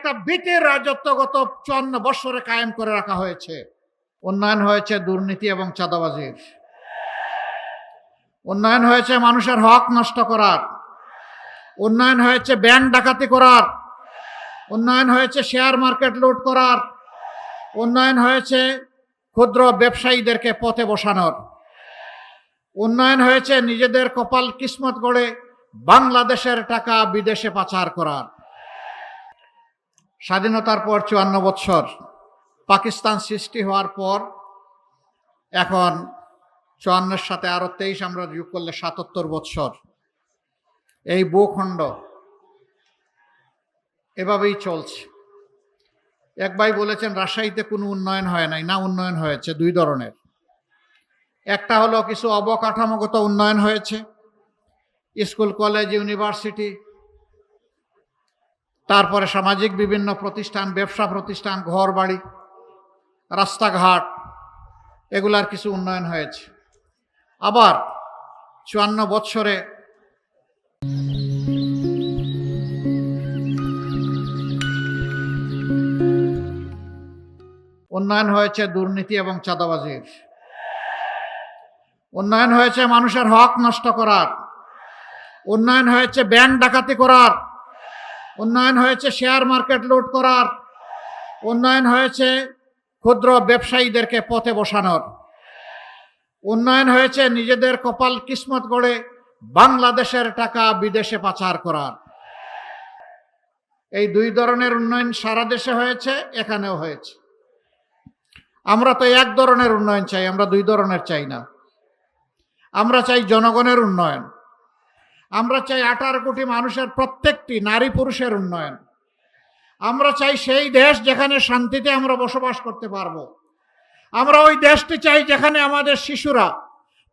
একটা ব্রিটিশ রাজত্বগত 54 বছরে কায়েম করে রাখা হয়েছে। উন্নয়ন হয়েছে দুর্নীতি এবং চাঁদাবাজির, উন্নয়ন হয়েছে মানুষের হক নষ্ট করার, উন্নয়ন হয়েছে ব্যাংক ডাকাতি করার, উন্নয়ন হয়েছে শেয়ার মার্কেট লুট করার, উন্নয়ন হয়েছে ক্ষুদ্র ব্যবসায়ীদেরকে পথে বসানোর, উন্নয়ন হয়েছে নিজেদের কপাল কিসমত গড়ে বাংলাদেশের টাকা বিদেশে পাচার করার। স্বাধীনতার পর 54 বছর, পাকিস্তান সৃষ্টি হওয়ার পর এখন 54-এর সাথে আরো 23 আমরা যোগ করলে 77 বছর এই ভূখণ্ড এভাবেই চলছে। এক ভাই বলেছেন রাজশাহীতে কোনো উন্নয়ন হয় নাই। না, উন্নয়ন হয়েছে দুই ধরনের। একটা হলো কিছু অবকাঠামোগত উন্নয়ন হয়েছে, স্কুল কলেজ ইউনিভার্সিটি, তারপরে সামাজিক বিভিন্ন প্রতিষ্ঠান, ব্যবসা প্রতিষ্ঠান, ঘর বাড়ি, রাস্তাঘাট, এগুলার কিছু উন্নয়ন হয়েছে। আবার 54 বছরে উন্নয়ন হয়েছে দুর্নীতি এবং চাঁদাবাজির, উন্নয়ন হয়েছে মানুষের হক নষ্ট করার, উন্নয়ন হয়েছে ব্যাংক ডাকাতি করার, উন্নয়ন হয়েছে শেয়ার মার্কেট লুট করার, উন্নয়ন হয়েছে ক্ষুদ্র ব্যবসায়ীদেরকে পথে বসানোর, উন্নয়ন হয়েছে নিজেদের কপাল কিসমত গড়ে বাংলাদেশের টাকা বিদেশে পাচার করার। এই দুই ধরনের উন্নয়ন সারা দেশে হয়েছে, এখানেও হয়েছে। আমরা তো এক ধরনের উন্নয়ন চাই, আমরা দুই ধরনের চাই না। আমরা চাই জনগণের উন্নয়ন, আমরা চাই 18 কোটি মানুষের প্রত্যেকটি নারী পুরুষের উন্নয়ন। আমরা চাই সেই দেশ যেখানে শান্তিতে আমরা বসবাস করতে পারবো। আমরা ওই দেশটি চাই যেখানে আমাদের শিশুরা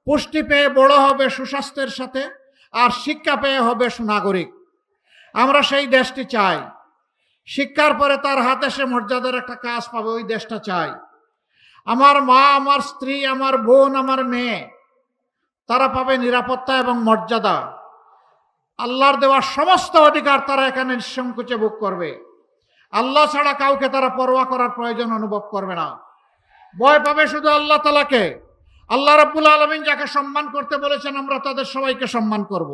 পুষ্টি পেয়ে বড় হবে সুস্বাস্থ্যের সাথে, আর শিক্ষা পেয়ে হবে সুনাগরিক। আমরা সেই দেশটি চাই। শিক্ষার পরে তার হাতে সে মর্যাদার একটা কাজ পাবে, ওই দেশটা চাই। আমার মা, আমার স্ত্রী, আমার বোন, আমার মেয়ে, তারা পাবে নিরাপত্তা এবং মর্যাদা। আল্লাহর দেওয়া সমস্ত অধিকার তারা এখানে নিঃসংকোচে ভোগ করবে। আল্লাহ ছাড়া কাউকে তারা পরোয়া করার প্রয়োজন অনুভব করবে না। ভয় পাবে শুধু আল্লাহ তাআলাকে। আল্লাহ রাব্বুল আলামিন যাকে সম্মান করতে বলেছেন আমরা তাদের সবাইকে সম্মান করব।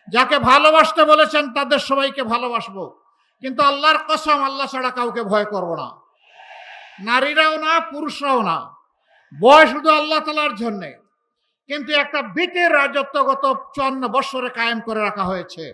যাকে ভালোবাসতে বলেছেন তাদের সবাইকে ভালোবাসবো। কিন্তু আল্লাহর কসম, আল্লাহ ছাড়া কাউকে ভয় করব না। নারীরাও না, পুরুষরাও না। ভয় শুধু আল্লাহ তাআলার জন্যে। কিন্তু একটা ব্রিটিশ রাজত্বগত 54 বছরে কায়েম করে রাখা হয়েছে।